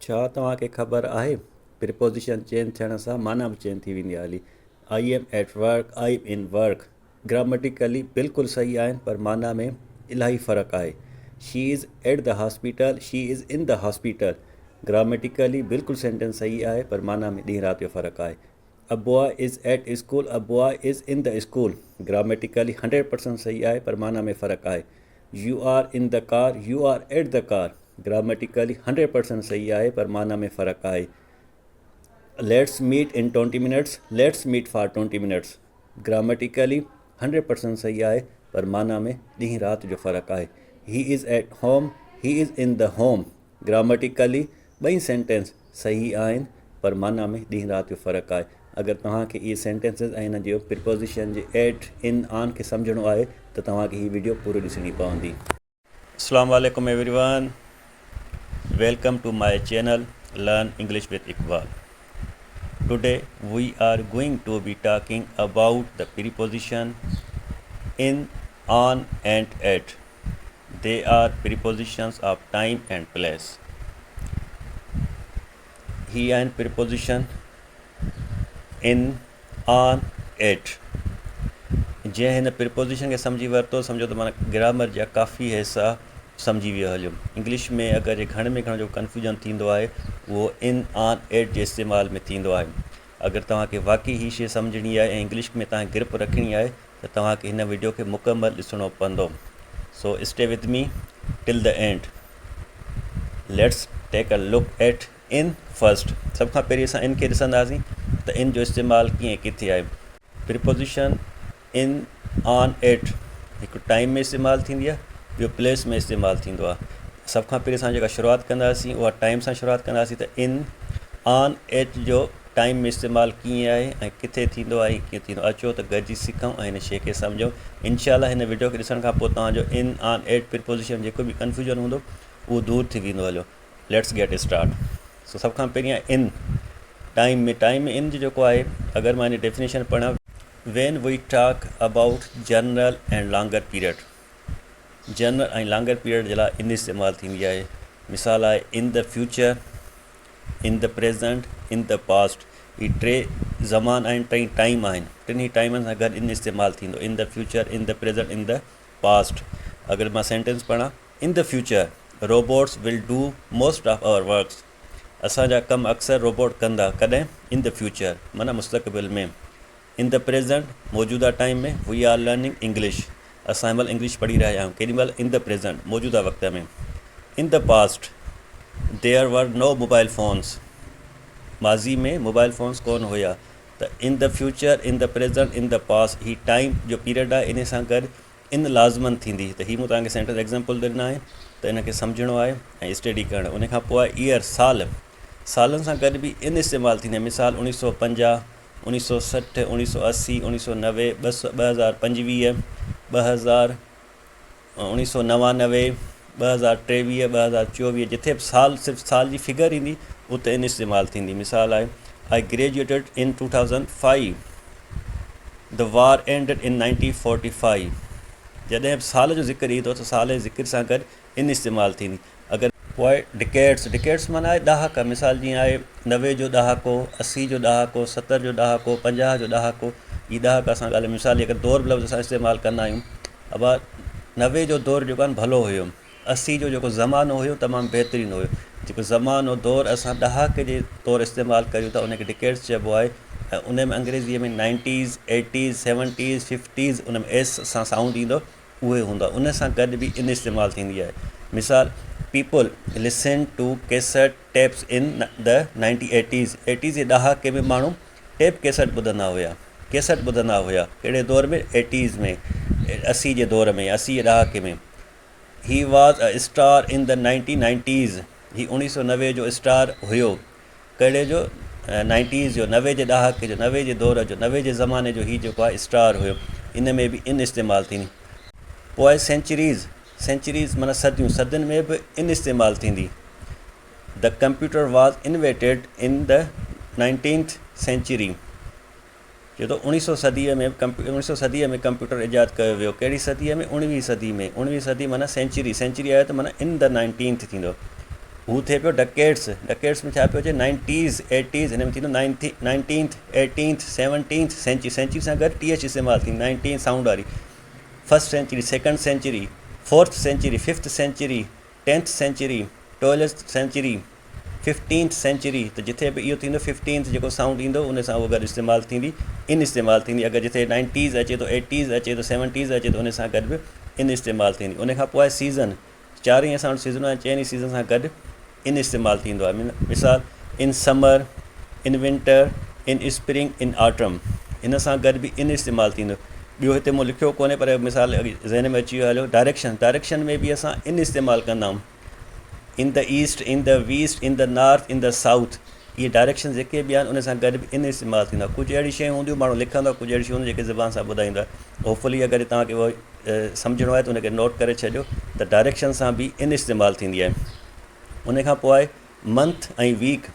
छा तव्हांखे ख़बर आहे प्रिपोज़िशन चेंज थियण सां माना बि चेंज थी वेंदी आहे हली। I am at work, I am in work grammatically बिल्कुलु सही आहिनि पर माना में इलाही फ़र्क़ु आहे। She is at the hospital, she is in the hospital grammatically बिल्कुलु सेंटेंस सही आहे पर माना में ॾींहुं राति जो फ़र्क़ु आहे। A boy is at school, a boy is in the school grammatically 100% सही आहे पर माना में फ़र्क़ु आहे। You are in the car, you are at the car grammatically 100% सही आहे पर माना में फ़र्क़ु आहे। Let's meet in 20 minutes, let's मीट फॉर 20 मिनट्स ग्रामेटिकली 100% सही आहे पर माना में ॾींहुं राति जो फ़र्क़ु आहे। He is at home, he is in the home grammatically ॿई सेंटेंस सही आहिनि पर माना में ॾींहुं राति जो फ़र्क़ु आहे। अगरि तव्हांखे इहे सेंटेंसिस ऐं हिन जो प्रिपोज़िशन जे एट इन आन खे सम्झणो आहे त तव्हांखे हीअ वीडियो पूरी ॾिसणी पवंदी। अस्सलाम वालेकुम everyone, welcome to my channel Learn English with Iqbal. Today we are going to be talking about the preposition in, on and at. They are prepositions of time and place. Here are preposition in, on, at. जंहिं हिन preposition खे सम्झी वरितो सम्झो त माना grammar जा काफ़ी हिसा सम्झी वियो हलियो। इंग्लिश में अगरि घण में घणो जो कन्फ्यूजन थींदो आहे उहो इन, ऑन, एट जे इस्तेमाल में थींदो आहे। अगरि तव्हांखे वाक़ई हीअ शइ सम्झणी आहे ऐं इंग्लिश में तव्हांखे ग्रिप रखणी आहे त तव्हांखे हिन वीडियो खे मुकमल ॾिसणो पवंदो। So stay with me till the end. Let's take a look at in first. सभ खां पहिरीं असां इन खे ॾिसंदासीं त इन जो इस्तेमालु कीअं किथे आहे। प्रिपोज़िशन इन, ऑन, एट हिकु टाइम में इस्तेमालु थींदी आहे, ॿियो प्लेस में इस्तेमालु थींदो आहे। सभ खां पहिरीं असां जेका शुरूआति कंदासीं उहा टाइम सां शुरूआति कंदासीं त इन, ऑन, एट जो टाइम में इस्तेमालु कीअं आहे ऐं किथे थींदो आहे, कीअं थींदो। अचो त गॾिजी सिखूं ऐं हिन शइ खे सम्झूं। इंशाअल्लाह हिन वीडियो खे ॾिसण खां पोइ तव्हांजो इन, ऑन, एट प्रिपोज़िशन जेको बि कन्फ्यूजन हूंदो उहो दूरि थी वेंदो हलियो। Let's get start. सो सभ खां पहिरीं आहे इन। टाइम में इन जो जेको आहे अगरि मां हिन डेफिनेशन पढ़ां, when we talk about general and longer period, general ऐं लॉन्गर पीरियड जे लाइ इन इस्तेमालु थींदी आहे। मिसाल आहे in the future, in the present, in the past. ही टे ज़मान आहिनि, टे टाइम आहिनि, टिनी टाइमनि सां गॾु इन इस्तेमालु थींदो। In the future, in the present, in the past. अगरि मां सेंटेंस पढ़ां, in the future robots will do most of our works. असांजा कम अक्सर रोबोट कंदा, कॾहिं? इन द फ्यूचर माना मुस्तक़बिल में। इन द प्रेज़ेंट मौजूदा टाइम में वी आर लर्निंग इंग्लिश, असां हिन महिल इंग्लिश पढ़ी रहिया आहियूं। केॾी महिल? इन द प्रेज़ेंट मौजूदा वक़्त में। इन the past there were no mobile phones, माज़ी में मोबाइल फ़ोन्स कोन हुया। त इन the future, in the present, in the past ही टाइम जो पीरियड आहे इन सां गॾु इन लाज़मन थींदी। त हीअ मूं तव्हांखे सेंटेंस एग्ज़ाम्पल ॾिना आहे त इन खे सम्झणो आहे ऐं स्टडी करणु। उन खां पोइ आहे ईयर, साल। सालनि सां गॾु बि इन इस्तेमालु थींदी आहे। मिसाल 1950, 1960, 1980, 1990, 2025, 2000, 1999, 2023, 2024 जिथे बि साल सिर्फ़ु साल जी फिगर ईंदी उते इन इस्तेमालु थींदी। मिसाल आहे I graduated in 2005, the war ended in 1945। जॾहिं बि साल जो ज़िक्र ईंदो त साल जे ज़िक्र सां गॾु इन इस्तेमालु थींदी। अगरि पोइ डिकेड्स माना आहे ॾहाका। मिसाल जीअं आहे 90 जो ॾहाको, 80 जो ॾहाको, 70 जो ॾहाको, 50 जो ॾहाको। हीअ ॾहाका असां ॻाल्हि मिसाल अगरि दौर लफ़्ज़ असां इस्तेमालु कंदा आहियूं। अब 90 जो दौर जेको आहे भलो हुयो, 80 जो जेको ज़मानो हुयो तमामु बहितरीनु हुयो। जेको ज़मानो दौर असां ॾहाके जे तौरु इस्तेमालु कयूं था उनखे डिकेड्स चइबो आहे। ऐं उन में अंग्रेज़ीअ में 90s, 80s, 70s, 50s उन में एस सां साउंड ईंदो उहे हूंदा। उन सां गॾु बि इन इस्तेमालु थींदी आहे। मिसाल people listen to cassette tapes in the 1980s, 80s जे ॾहाके में माण्हू टेप कैसेट ॿुधंदा हुया, कैसेट ॿुधंदा हुया। कहिड़े दौर में? 80s में, 80 जे दौर में, 80 जे ॾहाके में। He was a star in the 1990s, ही 1990 जो स्टार हुयो। कहिड़े जो? 90s जो, 90 जे ॾहाके जो, 90 जे दौर जो, 90 जे ज़माने जो ही जेको आहे स्टार हुयो। इन में बि इन इस्तेमालु थींदी। पोइ सेंचुरीज़, सेंचुरीज़ माना सदियूं, सदियुनि में बि इन इस्तेमालु थींदी। The computer was invented in the 19th century। छो त 1900 सदीअ में 1900 सदीअ में कंप्यूटर ईजादु कयो वियो। कहिड़ी सदीअ में? 19वीं सदी में। 19वीं सदी माना सेंचुरी, सेंचुरी आहे त माना इन द 19th थींदो। हू थिए पियो डकेट्स। डकेट्स में छा पियो अचे 90s 80s, हिन में थींदो 19th 18th 17th sanctuary. Sanctuary सां गॾु टीएच इस्तेमालु थींदी 19 साउंड वारी। First century, second century, fourth century, fifth century, 10th century, 12th century, 15th century. त जिथे बि इहो थींदो 15th जेको साउंड ईंदो उन सां उहो गॾु इस्तेमालु थींदी, इन इस्तेमालु थींदी। अगरि जिथे 90s अचे थो, 80s अचे थो, 70s अचे थो, उन सां गॾु बि इन इस्तेमालु थींदी। उन खां पोइ आहे सीज़न। 4 ई साउंड सीज़न आहे, 4 सीज़न सां गॾु इन इस्तेमालु थींदो आहे। मिसाल इन समर, इन विंटर, इन स्प्रिंग, इन ऑटम, इन सां गॾु बि इन इस्तेमालु थींदो। ॿियो हिते मूं लिखियो कोन्हे पर मिसाल ज़हन में अची वियो हलियो। डायरेक्शन, डायरेक्शन में बि असां इन इस्तेमालु कंदा आहियूं। In the east, in the west, in the north, in the south, इहे डायरेक्शन जेके बि आहिनि उन सां गॾु बि इन इस्तेमालु थींदा। कुझु अहिड़ी शयूं हूंदियूं माण्हू लिखंदो, कुझु अहिड़ी शयूं हूंदियूं जेके ज़बान सां ॿुधाईंदा। होपफुली अगरि तव्हांखे उहो सम्झणो आहे त उनखे नोट करे छॾियो त डायरेक्शन सां बि इन इस्तेमालु थींदी आहे। उन खां पोइ आहे मंथ ऐं वीक,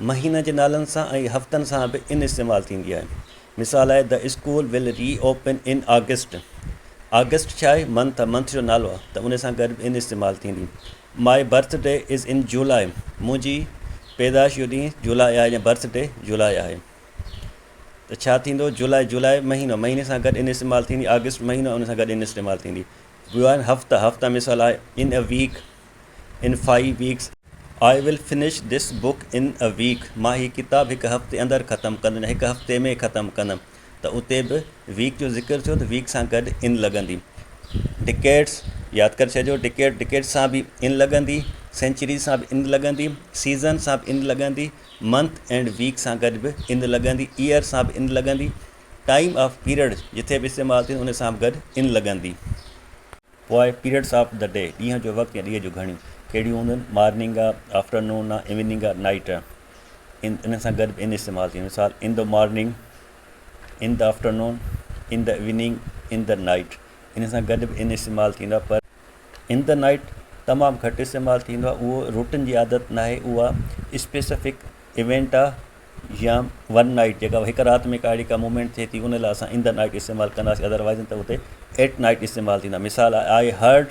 महीने जे नालनि सां ऐं हफ़्तनि सां बि इन इस्तेमालु थींदी आहे। मिसाल आहे the school will reopen in August. August छा आहे? मंथ आहे, मंथ जो नालो आहे, त उन सां गॾु इन इस्तेमालु थींदी। माई बर्थडे इज़ इन जुलाई, मुंहिंजी पैदाइश जो ॾींहुं जुलाई आहे या बर्थडे जुलाई आहे। त छा थींदो? जुलाई, जुलाई महीनो, महीने सां गॾु इन इस्तेमालु थींदी। ऑगस्ट महीनो, उन सां गॾु इन इस्तेमालु थींदी। ॿियो आहे हफ़्ता, हफ़्ता मिसाल आहे इन अ वीक, इन 5 weeks, I will finish this book in a week, मां हीअ किताबु हिकु हफ़्ते अंदरि ख़तमु कंदुमि, हिकु हफ़्ते में ख़तमु कंदुमि। त उते बि वीक जो ज़िक्र थियो त वीक सां गॾु इन लॻंदी। डिकेट्स यादि करे छॾियो, डिकेट सां बि इन लॻंदी, सेंचुरी सां बि इन लॻंदी, सीज़न सां बि इन लॻंदी, मंथ एंड वीक सां गॾु बि इन लॻंदी, ईयर सां बि इन लॻंदी, टाइम ऑफ पीरियड जिथे बि इस्तेमालु थींदी उन सां बि गॾु इन लॻंदी। पोइ आहे पीरियड्स ऑफ द डे, ॾींहं जो वक़्तु या ॾींहं जो घणियूं कहिड़ियूं हूंदियूं आहिनि? मॉर्निंग आहे, आफ्टरनून आहे, इवनिंग आहे, नाइट आहे। इन सां गॾु बि इन इस्तेमालु थींदी। मिसाल in the morning, in the afternoon, in the evening, in the night, इन सां गॾु बि इन इस्तेमालु थींदो आहे। पर इन द नाइट तमामु घटि इस्तेमालु थींदो आहे। उहो रूटीन जी आदत न आहे, उहा स्पेसिफिक इवेंट आहे या वन नाइट जेका हिकु राति में काड़ी का मूवमेंट थिए थी, उन लाइ असां इन द नाइट इस्तेमालु कंदासीं। अदरवाइज़ त उते एट नाइट इस्तेमालु थींदा। मिसाल आहे I heard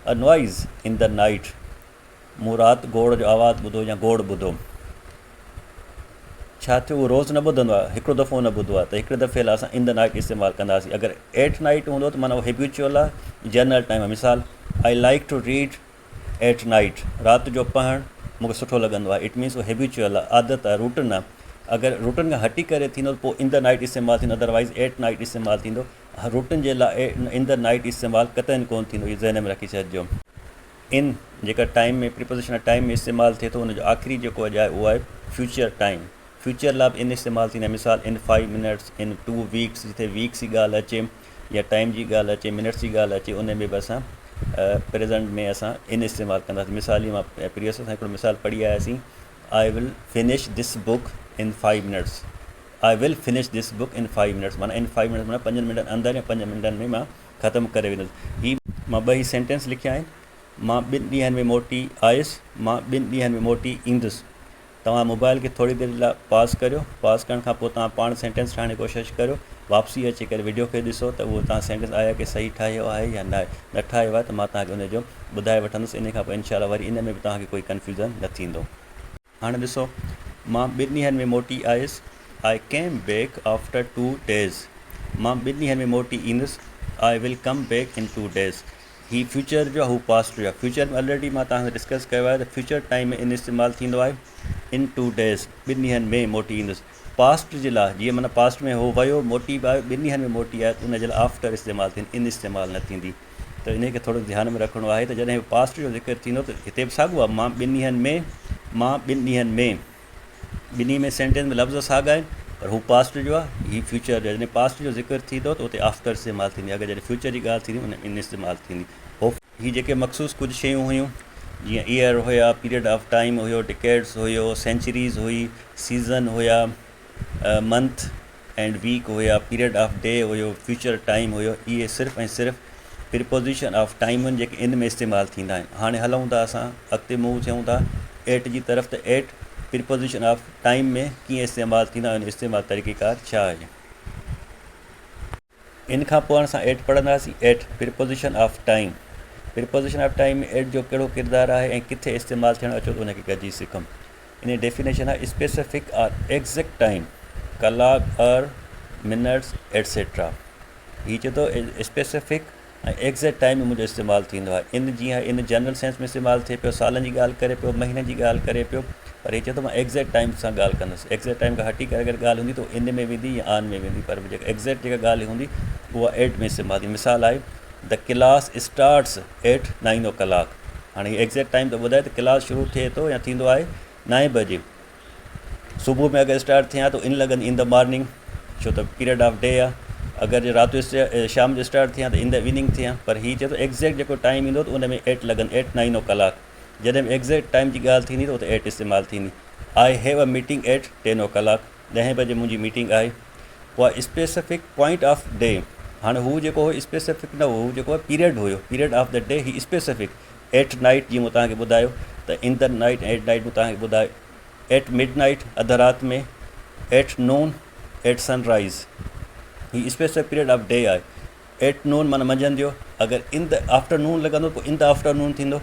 a noise in the night, मूं राति गोड़ जो आवाज़ु ॿुधो या गोड़ ॿुधो। छा थियो? उहो रोज़ु न ॿुधंदो आहे, हिकिड़ो दफ़ो न ॿुधो आहे, त हिकिड़े दफ़े लाइ असां इन द नाइट इस्तेमालु कंदासीं। अगरि एट नाइट हूंदो त माना उहो हैबिचुअल आहे, जनरल टाइम आहे। मिसाल I like to read at night, राति जो पढ़णु मूंखे सुठो लॻंदो आहे। इट मीन्स उहो हैबिचुअल आहे, आदत आहे, रूटीन आहे। अगरि रूटीन खां हटी करे थींदो त पोइ इन द नाइट इस्तेमालु थींदो, अदरवाइज़ एट नाइट इस्तेमालु थींदो। रूटीन जे लाइ इन द नाइट इस्तेमालु कतई कोन थींदो, इहो ज़हन में रखी छॾिजो। इन जेका टाइम में प्रीपोजिशन टाइम में इस्तेमालु थिए थो, उनजो आख़िरी जेको आहे उहो आहे फ्यूचर टाइम। फ्यूचर लाइ बि इन इस्तेमालु थींदी आहे। मिसाल इन 5 मिनट्स, इन 2 वीक्स, जिथे वीक्स जी ॻाल्हि अचे या टाइम जी ॻाल्हि अचे, मिनट्स जी ॻाल्हि अचे, उन में बि असां प्रेज़ेंट में असां इन इस्तेमालु कंदासीं। मिसाल ई मां प्रीवियस सां हिकिड़ो मिसाल पढ़ी आयासीं, I will finish this book in 5 minutes, I will finish this book in 5 minutes, माना इन 5 मिनट्स माना 5 मिंटनि अंदरि या 5 मिंटनि में मां ख़तमु करे वेंदुसि। हीअ मां ॿई सेंटेंस लिखिया आहिनि। मां 2 ॾींहंनि में मोटी आयुसि, मां 2 ॾींहंनि में मोटी ईंदुसि। तव्हां मोबाइल खे थोरी देरि लाइ पॉज़ करियो, पॉज़ करण खां पोइ तव्हां पाण सेंटेंस ठाहिण जी कोशिशि करियो, वापसी अची करे वीडियो खे ॾिसो त उहो तव्हां सेंटेंस आया की सही ठाहियो आहे या न ठाहियो आहे, त मां तव्हांखे उनजो ॿुधाए वठंदुसि। इन खां पोइ इनशाला वरी इन में बि तव्हांखे कोई कन्फ्यूज़न न थींदो। हाणे ॾिसो, मां 2 ॾींहंनि में मोटी आयुसि, आई केम बैक आफ्टर 2 डेज़, मां 2 ॾींहंनि में मोटी ईंदुसि, I will come back in 2 days. ही फ्यूचर जो आहे, हू पास्ट जो आहे। फ्यूचर में ऑलरेडी मां तव्हांखे डिस्कस कयो आहे त फ्यूचर टाइम में इन इस्तेमालु थींदो आहे इन 2 डेज़, 2 ॾींहंनि में मोटी ईंदुसि। पास्ट जे लाइ जीअं माना पास्ट में हो वियो, मोटी बि आयो, 2 ॾींहंनि में मोटी आहे, त उनजे लाइ आफ्टर इस्तेमालु थींदी, इन इस्तेमालु न थींदी। त इन खे थोरो ध्यान में रखिणो आहे त जॾहिं पास्ट जो ज़िक्र थींदो त हिते बि साॻियो आहे, मां 2 ॾींहंनि में, मां 2 ॾींहंनि में, ॿिन्ही में सेंटेंस में लफ़्ज़ साॻिया आहिनि, पर हू पास्ट जो आहे, हीअ फ्यूचर जो आहे। जॾहिं पास्ट जो ज़िक्र थींदो त उते आफ्टर इस्तेमालु थींदी। अगरि जॾहिं फ्यूचर जी ॻाल्हि थींदी उन इन इस्तेमालु थींदी। हो हीअ जेके मख़सूस कुझु शयूं हुयूं, जीअं ईयर हुया, पीरियड ऑफ टाइम हुयो, डिकेड्स हुयो, सेंचुरीज़ हुई, सीज़न हुया, मंथ एंड वीक हुया, पीरियड ऑफ डे हुयो, फ्यूचर टाइम हुयो, इहे सिर्फ़ु ऐं सिर्फ़ु प्रीपोजिशन ऑफ टाइम आहिनि जेके इन में इस्तेमालु थींदा आहिनि। हाणे हलूं था असां अॻिते मूव थियूं था एट जी तरफ़, त एट प्रीपोजिशन ऑफ टाइम में कीअं इस्तेमालु थींदा आहिनि, इस्तेमालु तरीक़ेकार छा आहे। इन खां पोइ असां एट पढ़ंदासीं। At preposition of time. Preposition of time में एट जो कहिड़ो किरदारु आहे ऐं किथे इस्तेमालु थियणु अचो त उनखे गॾिजी सिखूं। इन डेफिनेशन आहे स्पेसिफिक आर एग्ज़ैक्ट टाइम, कलाक और मिनट्स एटसेट्रा। हीअ चए थो स्पेसिफिक ऐं एग्ज़ैक्ट टाइम में मुंहिंजो इस्तेमालु थींदो आहे। इन जीअं इन जनरल सेंस में इस्तेमालु थिए पियो, सालनि जी ॻाल्हि करे पियो, महीने जी ॻाल्हि करे पियो, पर हीअ चए थो मां एग्ज़ैक्ट टाइम सां ॻाल्हि कंदुसि। एग्ज़ैक्ट टाइम खां हटी करे अगरि ॻाल्हि हूंदी त इन में वेंदी या आन में वेंदी, पर जेका एग्ज़ैक्ट जेका ॻाल्हि हूंदी उहा एट में इस्तेमालु थी। मिसाल आहे the class starts at 9 o'clock। हाणे हीअ एग्ज़ैक्ट टाइम त ॿुधाए त क्लास शुरू थिए थो या थींदो आहे 9 बजे। सुबुह में अगरि स्टार्ट थियां त इन लॻंदी इन द मॉर्निंग, छो त पीरियड ऑफ डे आहे। अगरि राति जो शाम जो स्टार्ट थियां त इन द इवनिंग थियां, पर हीअ चए थो एग्ज़ैक्ट जेको टाइम ईंदो त उन में एट लॻनि, एट 9 o'clock। जॾहिं बि एग्ज़ैक्ट टाइम जी ॻाल्हि थींदी त उते एट इस्तेमालु थींदी। I have a meeting at 10 o'clock। 10 बजे मुंहिंजी मीटिंग आहे। पोइ स्पेसिफिक पॉइंट ऑफ डे, हाणे हू जेको हो स्पेसिफिक न हो, हू जेको आहे पीरियड हुयो, पीरियड ऑफ द डे ही स्पेसिफिक। एट नाइट जीअं मूं तव्हांखे ॿुधायो त in the night, at night मूं तव्हांखे ॿुधायो। एट मिड नाइट अधु राति में, एट नून, एट सनराइज़, ही स्पेसिफिक पीरियड ऑफ डे आहे। एट नून माना मंझंदि जो, अगरि इन द आफ्टरनून लॻंदो पोइ इन द आफ्टरनून थींदो,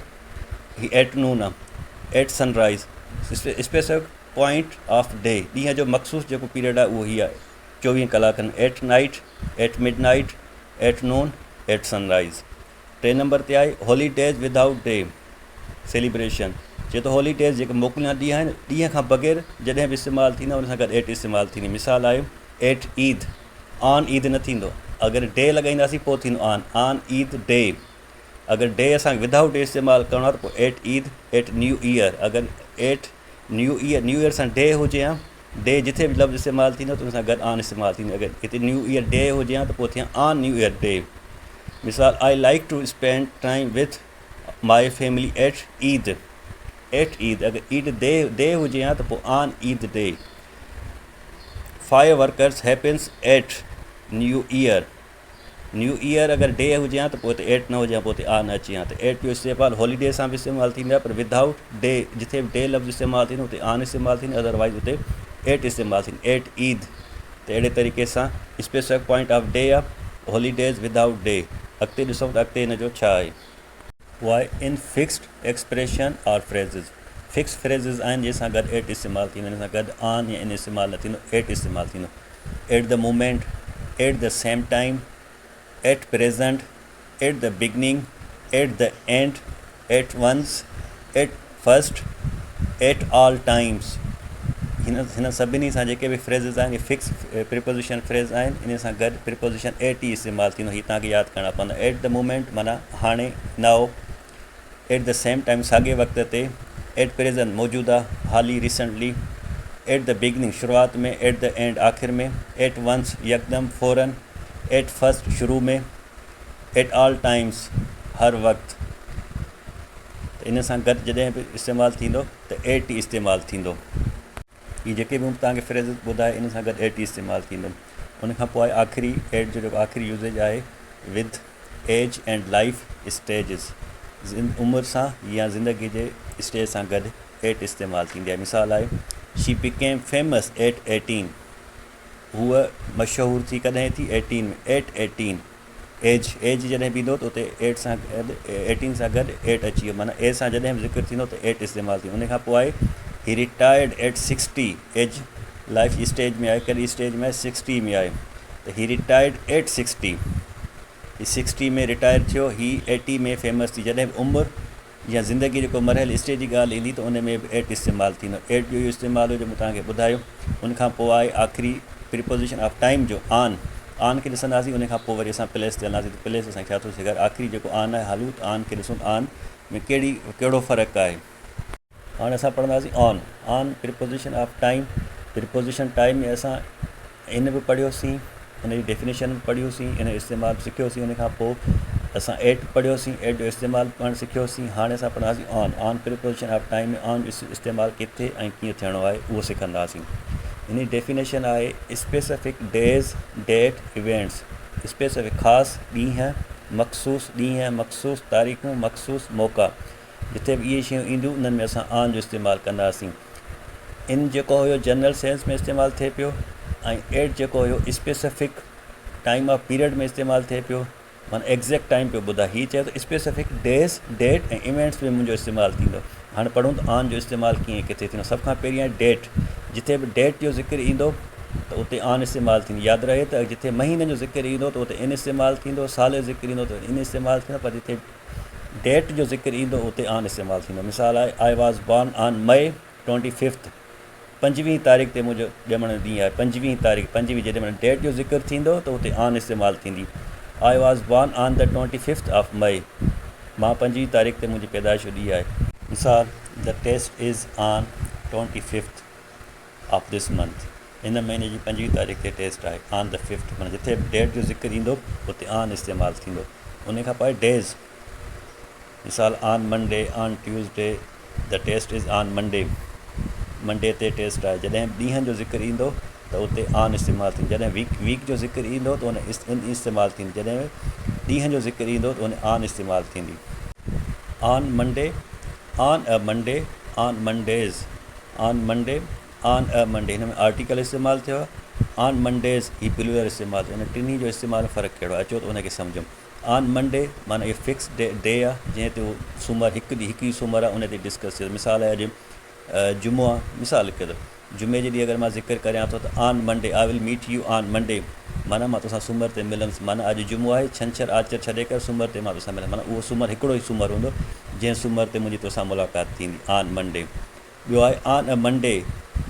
ही एट नून आहे। At sunrise specific point of day, ॾींहं जो मख़सूस जेको पीरियड आहे उहो ही आहे 24 कलाकनि। At night, at midnight, at noon, at sunrise. 3 number ते आहे हॉलीडेज़ विदाउट डे सेलिब्रेशन। चए थो हॉलीडेज़ जेके मोकिलिया ॾींहं आहिनि, ॾींहं खां बग़ैर जॾहिं बि इस्तेमालु थींदा उन सां गॾु एट इस्तेमालु थींदी। मिसाल आहे एट ईद, ऑन ईद न थींदो, अगरि डे लॻाईंदासीं पोइ थींदो ऑन ईद डे। अगरि डे असांखे विदाउट डे इस्तेमालु करिणो आहे त पोइ at Eid, at new year. अगरि एट न्यू ईयर सां डे हुजे हा, डे जिथे बि लफ़्ज़ इस्तेमालु थींदो त उन सां गॾु ऑन इस्तेमालु थींदो। अगरि हिते न्यू ईयर डे हुजे हा त पोइ थिया ऑन न्यू ईयर डे। मिसाल I like to spend time with my family at Eid, at Eid. अगरि ईद डे हुजे हा त पोइ on Eid day. Fire workers happens at new year, new year अगरि डे हुजे हा त पोइ हिते एट न हुजे हा, पोइ हिते ऑन अचे हा। त एट जो इस्तेमालु हॉलीडे सां बि इस्तेमालु थींदो आहे, पर विदाउट डे जिथे बि डे लफ़्ज़ इस्तेमालु थींदो हुते ऑन इस्तेमालु थींदो, अदरवाइज़ हुते एट इस्तेमालु थींदी। एट ईद, त अहिड़े तरीक़े सां स्पेसिफिक पॉइंट ऑफ डे आहे हॉलीडेज़ विदाउट डे। अॻिते ॾिसूं त अॻिते हिन जो छा आहे। उहा आहे इन फिक्स्ड एक्सप्रेशन और फ्रेज़िस। फिक्स फ्रेज़िस आहिनि जंहिंसां गॾु एट इस्तेमालु थींदो, हिन सां गॾु ऑन या इन इस्तेमालु न थींदो, एट इस्तेमालु थींदो। At the moment, at the same time, at present, at the beginning, at the end, at once, at first, at all times. हिन सभिनी सां जेके बि फ्रेज़िस आहिनि इहे फिक्स प्रिपोजिशन फ्रेज़ आहिनि। इन सां गॾु प्रिपोजिशन एट ई इस्तेमालु थींदो। हीअ तव्हांखे यादि करणा पवंदा। एट द मोमेंट माना हाणे, नाओ। एट द सेम टाइम साॻे वक़्त ते। एट प्रेज़ेंट मौजूदा, हाली, रिसेंटली। एट द बिगनिंग शुरूआत में, एट द एंड आख़िर में। एट वंस यकदम फ़ौरन। एट फर्स्ट शुरू में। एट ऑल टाइम्स हर वक़्तु। त इन सां गॾु जॾहिं बि इस्तेमालु थींदो त एट ई इस्तेमालु थींदो। हीअ जेके बि तव्हांखे फ्रेज़ ॿुधाए इन सां गॾु एट ई इस्तेमालु थींदो। उन खां पोइ आहे आख़िरी एट जो जेको आख़िरी यूज़ेज आहे with age and life stages. उमिरि सां या ज़िंदगी जे स्टेज सां गॾु एट इस्तेमालु थींदी आहे। मिसाल आहे शी बिकेम फेमस एट 18। हूअ मशहूरु थी कॾहिं थी 18 में, एट 18। एज जॾहिं बि ईंदो त उते एट सां गॾु 18 सां गॾु एट अची वियो, माना एज सां जॾहिं बि ज़िक्र थींदो त एट इस्तेमालु थींदो। उन खां पोइ आहे ही retired at 60। Age life stage में आहे, कहिड़ी स्टेज में आहे, 60 में आहे, त ही रिटायर्ड एट 60। ही 60 में रिटायर थियो, ही 80 में फेमस थी। जॾहिं बि उमिरि या ज़िंदगी जेको मरहल स्टेज जी ॻाल्हि ईंदी त उन में बि एट इस्तेमालु थींदो। एट जो इहो इस्तेमालु जो मूं तव्हांखे ॿुधायो। उनखां पोइ आहे आख़िरी प्रिपोजिशन ऑफ टाइम जो ऑन। ऑन खे ॾिसंदासीं, उन खां पोइ वरी असां प्लेस ते हलंदासीं त प्लेस असांखे छा थो सेखारे। आख़िरी जेको ऑन आहे हलूं त ऑन खे ॾिसूं ऑन में कहिड़ो फ़र्क़ु आहे। हाणे असां पढ़ंदासीं on. On preposition of time. Preposition time में असां इन बि पढ़ियोसीं, इन जी डेफिनेशन बि पढ़ियोसीं, इन जो इस्तेमालु सिखियोसीं। उन खां पोइ असां एट पढ़ियोसीं, एट जो इस्तेमालु पाण सिखियोसीं। हाणे असां पढ़ंदासीं on. On preposition of time में ऑन जो इस्तेमालु किथे ऐं कीअं थियणो आहे उहो सिखंदासीं। इन जी डेफिनेशन आहे specific days, date, events. Specific ख़ासि ॾींहं, मख़सूसु ॾींहं, मख़सूसु तारीख़ूं, मख़सूसु मौक़ा। जिथे बि इहे शयूं ईंदियूं उन्हनि में असां ऑन जो इस्तेमालु कंदासीं। इन जेको हुयो जनरल सेंस में इस्तेमालु थिए पियो, ऐं एट जेको हुयो स्पेसिफिक टाइम ऑफ पीरियड में इस्तेमालु थिए पियो। माना एग्ज़ैक्ट टाइम पियो ॿुधाए। हीअ चए थो स्पेसिफिक डेज़ डेट ऐं इवेंट्स में मुंहिंजो इस्तेमालु थींदो। हाणे पढ़ूं त आन जो इस्तेमालु कीअं किथे थींदो। सभ खां पहिरीं आहे डेट। जिथे बि डेट जो ज़िक्र ईंदो त उते आन इस्तेमालु थींदी। यादि रहे त जिथे महीने जो ज़िक्र ईंदो त उते इन इस्तेमालु थींदो, साल जो ज़िक्र ईंदो त इन इस्तेमालु थींदो, पर जिथे डेट जो ज़िक्र ईंदो उते आन इस्तेमालु थींदो। मिसाल आहे I was born on May 25, 25 तारीख़ ते मुंहिंजो ॼमण ॾींहुं आहे। 25 तारीख़, 25 जेॾीमहिल डेट जो ज़िक्र थींदो त उते आन इस्तेमालु थींदी। I was born on the 25th of May, मां 25 तारीख़ ते मुंहिंजी पैदाइश जो ॾींहुं आहे। मिसाल, the test is on 25th of this month, हिन महीने जी 25 तारीख़ ते टेस्ट आहे। ऑन द 5th, माना जिथे बि डेट जो ज़िक्र ईंदो उते आन इस्तेमालु थींदो। उन खां पोइ डेज़। मिसाल, on Monday, on Tuesday, the test is on Monday, Monday ते टेस्ट आहे। जॾहिं ॾींहंनि जो ज़िक्र ईंदो त उते आन इस्तेमालु थींदी। जॾहिं वीक जो ज़िक्र ईंदो त उन इन इस्तेमालु थींदी। जॾहिं ॾींहं जो ज़िक्र ईंदो त उन आन इस्तेमालु थींदी। On Monday, on a Monday, on Mondays, on Monday, on a Monday, हिन में आर्टिकल इस्तेमालु थियो आहे। ऑन मंडेज़ ही प्लूरल इस्तेमालु थियो। हिन टिनी जो इस्तेमालु फ़र्क़ु कहिड़ो आहे अचो त उनखे सम्झूं। ऑन मंडे माना इहो फिक्स डे आहे, जंहिं ते उहो सूमरु हिकु ई सूमरु आहे, उन ते डिस्कस थियो। मिसाल आहे अॼु जुमो आहे, मिसाल हिकु त जुमे जे ॾींहुं अगरि मां ज़िक्र करियां थो त ऑन मंडे आई विल मीट यू ऑन मंडे, माना मां तोसां सूमर ते मिलंदुसि। माना अॼु जुमो आहे, छंछरु आचर छॾे करे सूमर ते मां तोसां मिलंदुसि। माना उहो सूमरु हिकिड़ो ई सूमरु हूंदो जंहिं सूमर ते मुंहिंजी तोसां मुलाक़ात थींदी। On Monday. ॿियो आहे on a Monday,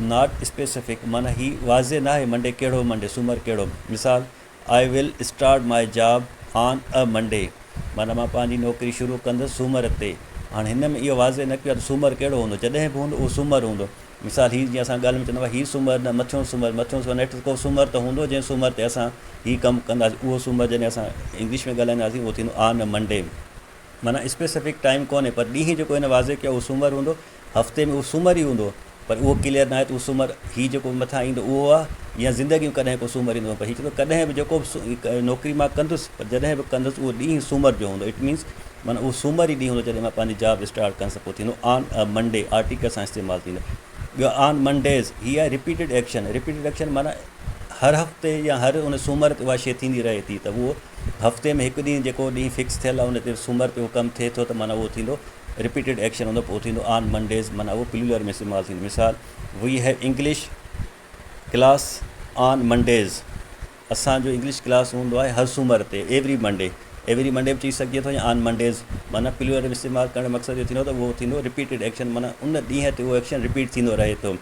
not specific, माना हीउ वाज़े न आहे मंडे कहिड़ो मंडे, सूमरु कहिड़ो। मिसाल, I will start my job on a Monday, माना मां पंहिंजी नौकिरी शुरू कंदुसि सूमर ते। हाणे हिन में इहो वाज़े न कयो आहे त सूमरु कहिड़ो हूंदो, जॾहिं बि हूंदो उहो सूमरु हूंदो। मिसाल, हीअ जीअं असां ॻाल्हि में चवंदा हुआ हीअ सूमरु न मथियों सूमरु नेठि को सूमरु त हूंदो जंहिं सूमर ते असां हीअ कमु कंदासीं। उहो सूमरु जॾहिं असां इंग्लिश में ॻाल्हाईंदासीं उहो थींदो ऑन अ मंडे। माना स्पेसिफिक टाइम कोन्हे, पर ॾींहुं जेको हिन वाज़े कयो उहो सूमरु हूंदो। हफ़्ते में उहो सूमरु ई हूंदो, पर उहो क्लियर न आहे त उहो सूमरु हीअ जेको मथां ईंदो उहो आहे या ज़िंदगी में कॾहिं को सूमरु ईंदो। पर हीअ चवंदो कॾहिं बि जेको बि नौकिरी मां कंदुसि, पर जॾहिं बि कंदुसि उहो ॾींहुं सूमर जो हूंदो। इट मीन्स माना उहो सूमरु ई ॾींहुं हूंदो जॾहिं मां पंहिंजी जॉब स्टार्ट कंदुसि, पोइ थींदो ऑन अ मंडे, आर्टिकल सां इस्तेमालु थींदो। ॿियो ऑन मंडेज़, हीअ आहे रिपीटेड एक्शन। रिपीटेड एक्शन माना हर हफ़्ते या हर उन सूमर ते उहा शइ थींदी रहे थी, त उहो हफ़्ते में हिकु ॾींहुं जेको ॾींहुं फिक्स थियल आहे उन ते सूमर ते उहो कमु थिए थो, त माना उहो थींदो रिपीटेड एक्शन हूंदो, पोइ थींदो ऑन मंडेज़, माना उहो प्लूरल में इस्तेमालु थींदो। मिसाल, we have English class on Mondays, असांजो इंग्लिश क्लास हूंदो आहे हर सूमर ते, एवरी मंडे बि चई सघिजे थो, या ऑन मंडेज़, माना प्लूरल में इस्तेमालु करण जो मक़सदु इहो थींदो त उहो थींदो रिपीटेड एक्शन, माना उन ॾींहं ते उहो एक्शन रिपीट थींदो रहे थो।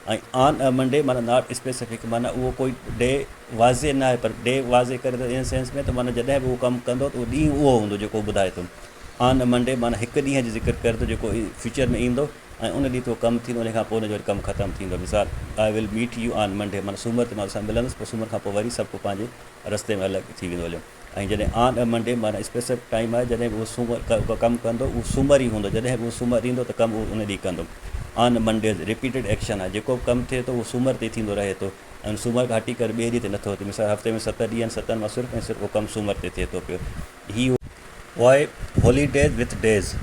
ऐं ऑन अ मंडे माना नॉट स्पेसिफिक, माना उहो कोई डे वाज़े न आहे, पर डे वाज़े करे त इन सेंस में त माना जॾहिं बि उहो कमु कंदो त उहो ॾींहुं उहो हूंदो जेको ॿुधाए थो। ऑन अ मंडे माना हिकु ॾींहं जो ज़िक्र करे थो जेको फ्यूचर में ईंदो ऐं उन ॾींहुं ते उहो कमु थींदो, उन खां पोइ उनजो कमु ख़तमु थींदो। मिसाल, आई विल मीट यू ऑन मंडे, माना सूमर ते मां तोसां मिलंदुसि, पोइ सूमर खां पोइ वरी सभु पंहिंजे रस्ते में अलॻि थी वेंदो हलियो। ऐं जॾहिं ऑन अ मंडे माना स्पेसिफिक टाइम आहे, जॾहिं बि उहो सूमरु कमु कंदो उहो सूमरु ई हूंदो, जॾहिं बि उहो सूमरु ईंदो त कमु उहो उन ॾींहुं कंदो। ऑन मंडेज़ रिपीटेड एक्शन आहे, जेको बि कमु थिए थो उहो सूमर ते थींदो रहे थो ऐं सूमर खां हटी करे ॿिए ॾींहं ते नथो थिए। मिसाल, हफ़्ते में 7 ॾींहं आहिनि, 7 मां सिर्फ़ु ऐं सिर्फ़ु उहो कमु सूमर ते थिए थो पियो। हीअ वाए हॉलीडेज़ विथ डेज़।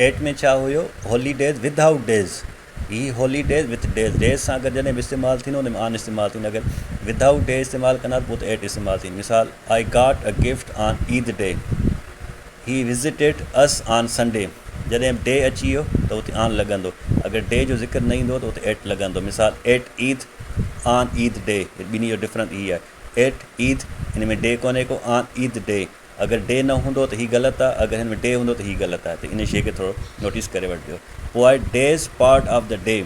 8 में छा हुयो, हॉलीडेज़ विदाउट डेज़। ही हॉलीडेज़ विथ डेज़, डेज़ सां गॾु जॾहिं बि इस्तेमालु थींदो उन में ऑन इस्तेमालु थींदो। अगरि विदाउट डे इस्तेमालु कंदा पोइ त 8 इस्तेमालु थींदी। मिसाल, I got a gift on Eid day, ही विज़िटेड अस ऑन संडे, जॾहिं बि डे अची वियो त उते ऑन लॻंदो, अगरि डे जो ज़िक्र न ईंदो त उते 8 लॻंदो। मिसाल, 8 ईद ऑन ईद डे, ॿिन्ही जो डिफरेंस ई आहे। 8 ईद, हिन में डे कोन्हे को, ऑन ईद डे, अगरि डे न हूंदो त हीअ ग़लति आहे, अगरि हिन में डे हूंदो त हीअ ग़लति आहे, त इन शइ खे थोरो नोटिस करे वठिजो। पोइ आहे days part of the day,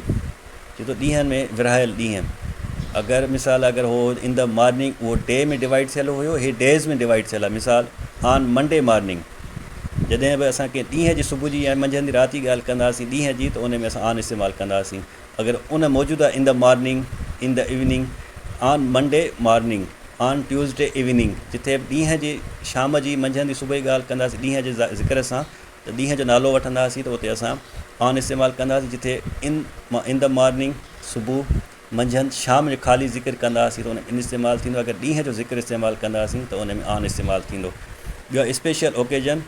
छो त ॾींहंनि में विरहायल ॾींहं, अगरि मिसाल अगरि हो इन द मॉर्निंग उहो डे में डिवाइड थियल हुयो, हे डेज़ में डिवाइड थियल आहे। मिसाल, ऑन मंडे मॉर्निंग, जॾहिं बि असां कंहिं ॾींहं जी सुबुह जी या मंझंदि जी राति जी ॻाल्हि कंदासीं ॾींहं जी, त उन में असां ऑन इस्तेमालु कंदासीं। अगरि उन मौजूदु आहे in the morning, in the evening, on Monday morning, on Tuesday evening, जिथे बि ॾींहं जी शाम जी मंझंदि जी सुबुह जी ॻाल्हि कंदासीं ॾींहं जे ज़िक्र सां, त ॾींहं जो नालो वठंदासीं त उते असां ऑन इस्तेमालु कंदासीं। जिथे इन द मॉर्निंग सुबुह, मंझंदि शाम जो ख़ाली ज़िक्र कंदासीं त उन में इन इस्तेमालु थींदो। अगरि ॾींहं जो ज़िक्र इस्तेमालु कंदासीं त उन में ऑन इस्तेमालु थींदो। ॿियो स्पेशल ओकेजन,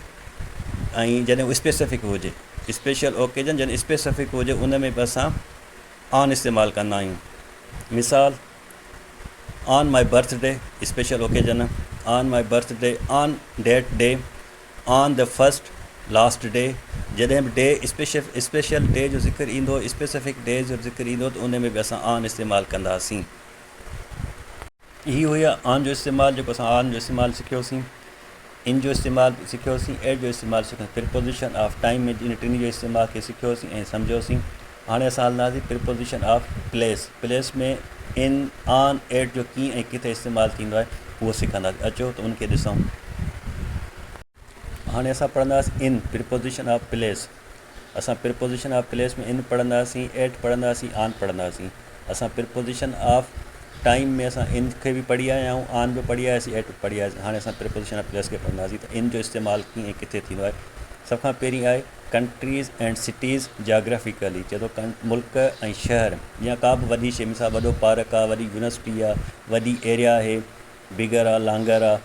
ऐं जॾहिं उहो स्पेसिफिक हुजे, स्पेशल ओकेजन जॾहिं स्पेसिफिक हुजे उन में बि असां ऑन इस्तेमालु कंदा आहियूं। मिसाल, on my birthday special occasion, on my birthday, on date day, on the first last day. जॾहिं बि डे स्पेशल डे जो ज़िक्र ईंदो, स्पेसिफिक डे जो ज़िक्र ईंदो त उन में बि असां ऑन इस्तेमालु कंदासीं। ही हुई ऑन जो इस्तेमालु जेको असां ऑन जो इस्तेमालु सिखियोसीं। इन जो इस्तेमालु सिखियोसीं, एट जो इस्तेमालु सिखियोसीं, प्रिपोज़िशन ऑफ टाइम में इन टिनी जो इस्तेमालु खे सिखियोसीं ऐं सम्झियोसीं। हाणे असां हलंदासीं प्रिपोज़िशन ऑफ प्लेस। प्लेस में इन, ऑन, एट जो कीअं ऐं किथे इस्तेमालु थींदो आहे उहो सिखंदासीं। अचो त उनखे ॾिसूं। हाणे असां पढ़ंदासीं इन, प्रिपोज़िशन ऑफ प्लेस। असां प्रिपोज़िशन ऑफ प्लेस में इन पढ़ंदासीं, एट पढ़ंदासीं, ऑन पढ़ंदासीं। असां प्रिपोज़िशन ऑफ टाइम में असां इन खे बि पढ़ी आया आहियूं, ऑन बि पढ़ी आयासीं, एट बि पढ़ी आयासीं। हाणे असां प्रिपोज़िशन ऑफ प्लेस खे पढ़ंदासीं त इन जो इस्तेमालु कीअं ऐं किथे थींदो आहे। सभ खां पहिरीं आहे कंट्रीज़ एंड सिटीज़ जाग्राफिकली। चए थो मुल्क ऐं शहर या का बि वॾी शइ, मिसाल वॾो पार्क आहे, वॾी यूनिवर्सिटी आहे, वॾी एरिया आहे, बिगर आहे, लांगर आहे,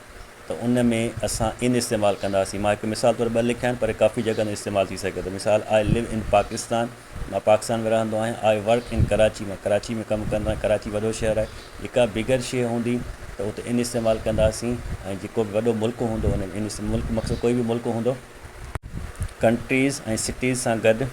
त उन में असां इन इस्तेमालु कंदासीं। मां हिकु मिसाल तौरु ॿ लिखिया आहिनि पर काफ़ी जॻह इस्तेमालु थी सघे थो। मिसाल, आई लिव इन पाकिस्तान, मां पाकिस्तान में रहंदो आहियां। आई वर्क इन कराची, मां कराची में कमु कंदो आहियां। कराची वॾो शहर आहे। जेका बिगर शइ हूंदी त उते इन इस्तेमालु कंदासीं। ऐं जेको बि वॾो मुल्क हूंदो उन में इन मुल्क मक़सदु कोई बि मुल्क हूंदो, कंट्रीज़ ऐं सिटीज़ सां गॾु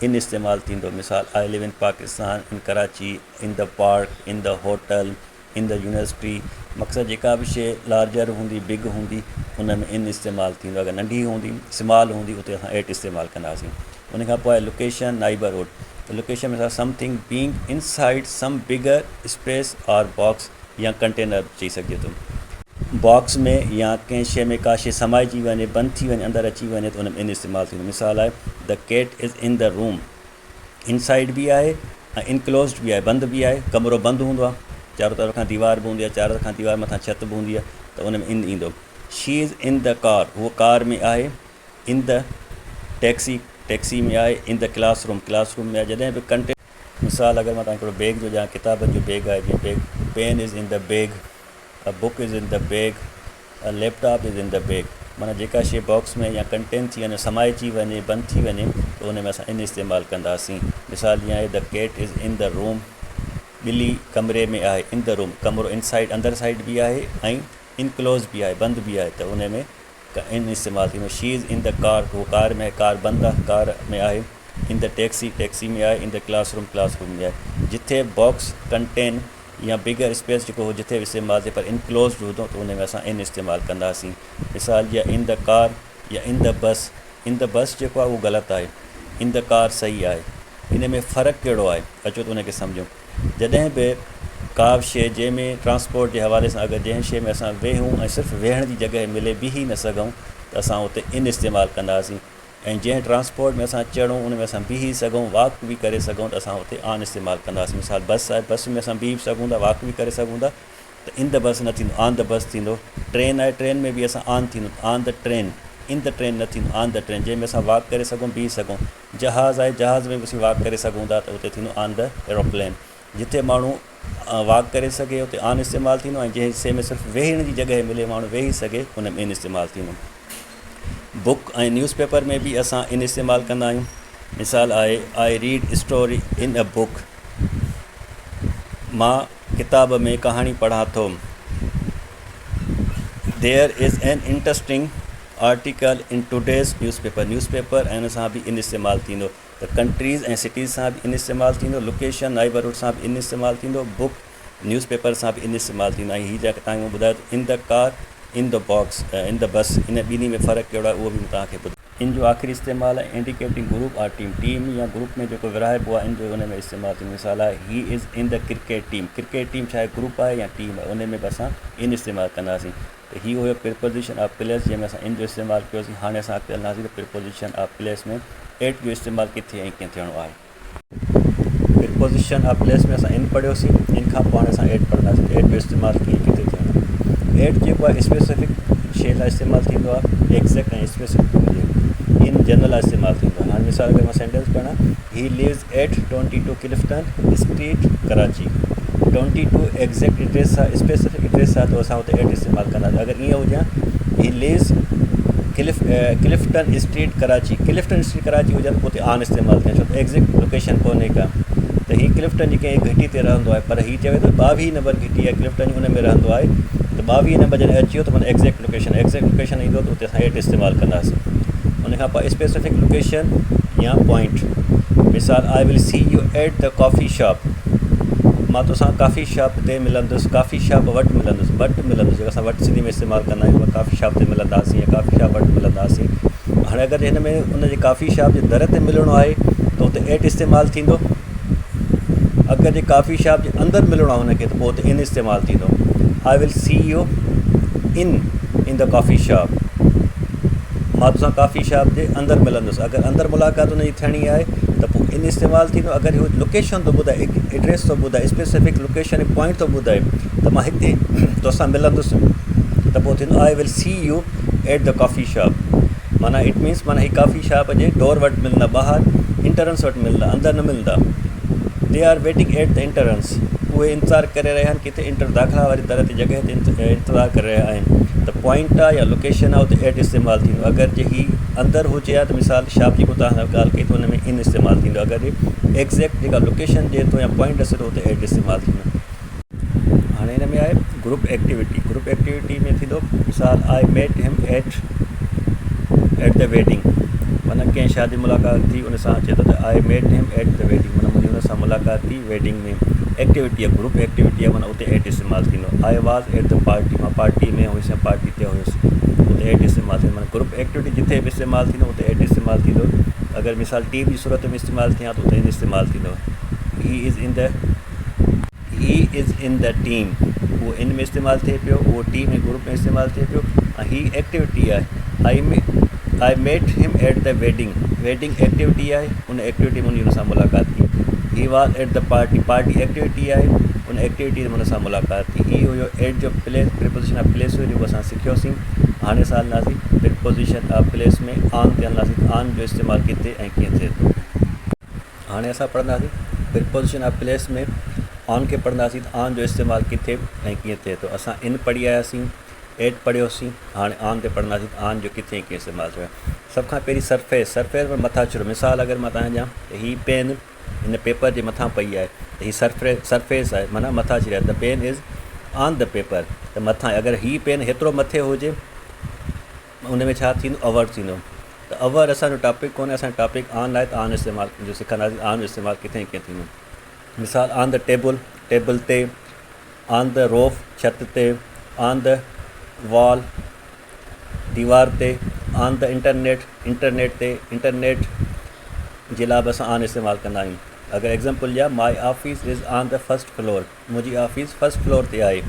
इन इस्तेमालु थींदो। मिसाल, आई लिव इन पाकिस्तान, इन Karachi, in the park, in the hotel, in the university. मक़सदु जेका बि शइ लार्जर हूंदी, बिग हूंदी, उन में इन इस्तेमालु थींदो। अगरि नंढी हूंदी, स्मॉल हूंदी, उते असां एट इस्तेमालु कंदासीं। उन खां पोइ आहे लोकेशन, नाइबरहुड। त लोकेशन में असां समथिंग बीइंग इनसाइड सम बिगर स्पेस और बॉक्स या कंटेनर चई सघिजे थो। बॉक्स में या कंहिं शइ में का शइ समाइजी वञे, बंदि थी वञे, अंदरि अची वञे त उन में इन इस्तेमालु थींदो। मिसाल आहे the cat is in the room. Inside बि आहे ऐं इनक्लोज़ड बि आहे, बंदि बि आहे। कमरो बंदि हूंदो आहे, चारो तरफ़ खां दीवार बि हूंदी आहे, चारो तरफ़ खां दीवार मथां छित बि हूंदी आहे, त उन में इन ईंदो। She is in the car, उहो कार में आहे। इन द टैक्सी, टैक्सी में आहे। इन द क्लासरूम, क्लासरूम में आहे। जॾहिं बि कंटेंट, मिसाल अगरि मां तव्हांखे हिकिड़ो बैग जो ॾियां, किताबनि जो बैग आहे, जीअं bag, pen is in the bag, a book is in the bag, a laptop is in the bag. माना जेका शइ बॉक्स में या कंटेंट थी वञे, समाइजी वञे, बंदि थी वञे, त उन में असां इन इस्तेमालु कंदासीं। मिसाल जीअं आहे the cat is in the room, ॿिली कमरे में आहे। इन द रूम, कमरो इनसाइड, अंदरि साइड बि आहे ऐं इनक्लोज़ बि आहे, बंदि बि आहे, त उन में इन इस्तेमालु थींदो। She is in the car, उहो कार में आहे, कार बंदि आहे, कार में आहे। इन द टैक्सी, टैक्सी में आहे। इन द क्लासरूम, क्लासरूम में आहे। जिथे बॉक्स, कंटेन या बिगर स्पेस जेको हो जिथे बि इस्तेमालु थिए पर इनक्लोज़ड हूंदो त उन में असां इन इस्तेमालु कंदासीं। मिसाल जीअं इन द कार या in the bus. In the bus जेको आहे उहो ग़लति आहे, इन द कार सही आहे। इन में फ़र्क़ु कहिड़ो आहे, अचो त उनखे सम्झूं। जॾहिं बि का बि शइ जंहिंमें ट्रांसपोर्ट जे हवाले सां अगरि जंहिं शइ में असां वेहूं ऐं सिर्फ़ु वेहण जी जॻहि मिले, बीही न सघूं, त असां उते इन इस्तेमालु कंदासीं। ऐं जंहिं ट्रांसपोर्ट में असां चढ़ूं, उन में असां बीही सघूं, वॉक बि करे सघूं, त असां उते ऑन इस्तेमालु कंदासीं। मिसाल बस आहे, बस में असां बीही बि सघूं था, वॉक बि करे सघूं था, त इन द बस न थींदो, ऑन द बस थींदो। ट्रेन आहे, ट्रेन में बि असां ऑन थींदो, on the train. In the train न थींदो, ऑन द ट्रेन। जंहिंमें असां वॉक करे सघूं, बीही सघूं। जहाज़ आहे, जहाज़ में बि असीं वॉक करे सघूं था, त उते थींदो ऑन द एरोप्लेन। जिथे माण्हू वॉक करे सघे उते ऑन इस्तेमालु थींदो, ऐं जंहिं हिसे में सिर्फ़ु वेहण जी जॻहि मिले, माण्हू वेही सघे, उन में इन इस्तेमालु थींदो। बुक ऐं न्यूज़पेपर में बि असां इन इस्तेमालु कंदा आहियूं। मिसाल आहे I read story in a book, मां किताब में कहाणी पढ़ां थो। There is an interesting article in today's newspaper, newspaper ऐं उन सां बि इन इस्तेमालु थींदो। त कंट्रीज़ ऐं सिटीज़ सां बि इन इस्तेमालु थींदो। लोकेशन, नाइबरहुड सां बि इन इस्तेमालु थींदो। बुक, न्यूज़पेपर सां बि इन इस्तेमालु थींदो। ऐं हीअ जेका तव्हांखे ॿुधायो इन the car, in the box, in the bus, इन ॿिन्ही में फ़र्क़ु कहिड़ो आहे उहो बि तव्हांखे ॿुधायो। इन जो आख़िरी इस्तेमालु आहे इंडिकेटिंग ग्रुप और टीम, टीम या ग्रुप में जेको विरहाइबो आहे, इन जो उन में इस्तेमालु थींदो। मिसाल आहे he is in the cricket team, cricket team छा आहे, ग्रुप आहे या टीम आहे, उन में बि असां इन इस्तेमालु कंदासीं। त हीअ हुयो प्रिपोज़िशन ऑफ प्लेस, जंहिंमें असां इन जो इस्तेमालु कयोसीं। हाणे असां अॻिते हलंदासीं त प्रिपोज़िशन ऑफ प्लेस में एट जो इस्तेमालु किथे ऐं कीअं थियणो आहे। प्रिपोज़िशन ऑफ प्लेस में असां इन पढ़ियोसीं, इन खां पोइ हाणे असां एट पढ़ंदासीं। एट जो इस्तेमालु कीअं किथे थियणो आहे। एट जेको आहे स्पेसिफिक शइ लाइ इस्तेमालु थींदो आहे, एक्ज़ैक्ट ऐं स्पेसिफिक हुजे। इन जनरल लाइ इस्तेमालु थींदो आहे। हाणे मिसाल अगरि मां सेंटेंस पढ़ां, he lives at 22 Clifton street Karachi. 22 exact address आहे, स्पेसिफिक एड्रेस आहे, त असां हुते एट इस्तेमालु कंदासीं। अगरि ईअं हुजे he lives Clifton street Karachi, Clifton street Karachi हुजनि, पोइ ऑन इस्तेमालु थिए, छो त एक्ज़ैक्ट लोकेशन कोन्हे का। त हीअ क्लिफ्टन जी कंहिं घिटी ते रहंदो आहे, पर हीअ चवे थो 22 नंबर घिटी आहे क्लिफ्टन जी, उन में रहंदो आहे। त 22 नंबर जॾहिं अची वियो त माना एग्ज़ैक्ट लोकेशन ईंदो त उते असां एट इस्तेमालु कंदासीं। उन खां पोइ स्पेसिफिक लोकेशन या पॉइंट, मिसाल I will see U at the coffee shop, मां तोसां काफ़ी शॉप ते मिलंदुसि, काफ़ी शॉप वटि मिलंदुसि जेका असां वटि सिंधी में इस्तेमालु कंदा आहियूं, काफ़ी शॉप ते मिलंदासीं या काफ़ी शॉप वटि मिलंदासीं। हाणे अगरि हिन में उन जी काफ़ी शॉप जे दर ते मिलणो आहे त उते एट इस्तेमालु थींदो। अगरि जे काफ़ी शॉप जे अंदरि मिलणो आहे हुनखे त पोइ उते इन इस्तेमालु थींदो। I will see you in the coffee shop, मां तोसां काफ़ी शॉप जे अंदरि मिलंदुसि। अगरि अंदरि मुलाक़ात हुनजी थियणी आहे त पोइ इन इस्तेमालु थींदो। अगरि हू लोकेशन थो ॿुधाए, एड्रेस थो ॿुधाए, स्पेसिफिक लोकेशन ऐं पॉइंट थो ॿुधाए त मां हिते तोसां मिलंदुसि त पोइ थींदो I will see U at the coffee shop. माना इट मीन्स माना ही काफ़ी शॉप जे डोर वटि मिलंदा, ॿाहिरि इंटरेंस वटि मिलंदा, अंदरि न मिलंदा। They are waiting at the entrance, उहे इंतज़ारु करे रहिया आहिनि किथे दाख़िला वारी तरह ते जॻह ते इंतज़ारु करे रहिया आहिनि। त पॉइंट आहे या लोकेशन आहे उते एट इस्तेमालु थींदो। अगरि जे ही अंदरि हुजे हा त मिसाल शॉप जेको तव्हां ॻाल्हि कई त हुन में इन इस्तेमालु थींदो। अगरि एग्ज़ैक्ट जेका लोकेशन ॾिए थो या पॉइंट ॾिसे थो उते एट इस्तेमालु थींदो। हाणे हिन में आहे ग्रुप एक्टिविटी में थींदो मिसाल I met him at the wedding, माना कंहिं शादी मुलाक़ात थी उन सां अचे थो त I met him at the wedding, माना मुंहिंजी हुन सां मुलाक़ात थी वेडिंग में। एक्टिविटी आहे, ग्रुप एक्टिविटी आहे, माना उते एट इस्तेमालु थींदो। I was at the party, मां पार्टी में हुयुसि या पार्टी ते हुयुसि, उते एट इस्तेमालु थींदो। माना ग्रुप एक्टिविटी जिथे बि इस्तेमालु थींदो उते एट इस्तेमालु थींदो। अगरि मिसाल टीम जी सूरत में इस्तेमालु थिया त उते इन इस्तेमालु थींदो। He is in the team, उहो इन में इस्तेमालु थिए पियो, उहो टीम ऐं ग्रुप में इस्तेमालु थिए पियो। ऐं ही एक्टिविटी आहे, I met him at the wedding activity आहे, उन एक्टिविटी में हुन सां मुलाक़ात थी। He was at the party activity आहे, उन एक्टिविटी में हुन सां मुलाक़ात थी। ही हुयो एट जो प्लेस, प्रिपोजिशन ऑफ प्लेस हुयो जेको असां सिखियोसीं। हाणे असां हलंदासीं प्रिपोजिशन ऑफ प्लेस में ऑन ते हलंदासीं, ऑन जो इस्तेमालु किथे ऐं कीअं थिए थो। हाणे असां पढ़ंदासीं प्रिपोजिशन ऑफ प्लेस में ऑन खे पढ़ंदासीं त ऑन जो इस्तेमालु किथे ऐं कीअं थिए थो। असां इन पढ़ी आयासीं, एट पढ़ियोसीं, हाणे ऑन ते पढ़ंदासीं त ऑन जो किथे कीअं इस्तेमालु थियो आहे। सभ खां पहिरीं सरफेस में मथां अचिणो। मिसाल अगरि मां तव्हां ॾियां त हीअ पेन हिन पेपर जे मथां पई आहे त हीअ सरफेस आहे, माना मथां अची रहिया। The pen is on the paper, त मथां। अगरि हीअ पेन हेतिरो मथे हुजे उन में छा थींदो, अवर थींदो। त अवर असांजो टॉपिक कोन्हे, असांजो टॉपिक ऑन आहे। त ऑन इस्तेमालु जो सिखंदासीं, ऑन जो इस्तेमालु किथे कीअं थींदो। मिसाल ऑन द टेबल ते, ऑन द रोफ छत ते, ऑन द वॉल दीवार ते, ऑन द इंटरनेट ते, इंटरनेट जे लाइ बि असां ऑन इस्तेमालु कंदा आहियूं। अगरि एग्ज़ाम्पल ॾियां, my office is on the first floor, मुंहिंजी ऑफिस फस्ट फ्लोर ते आहे।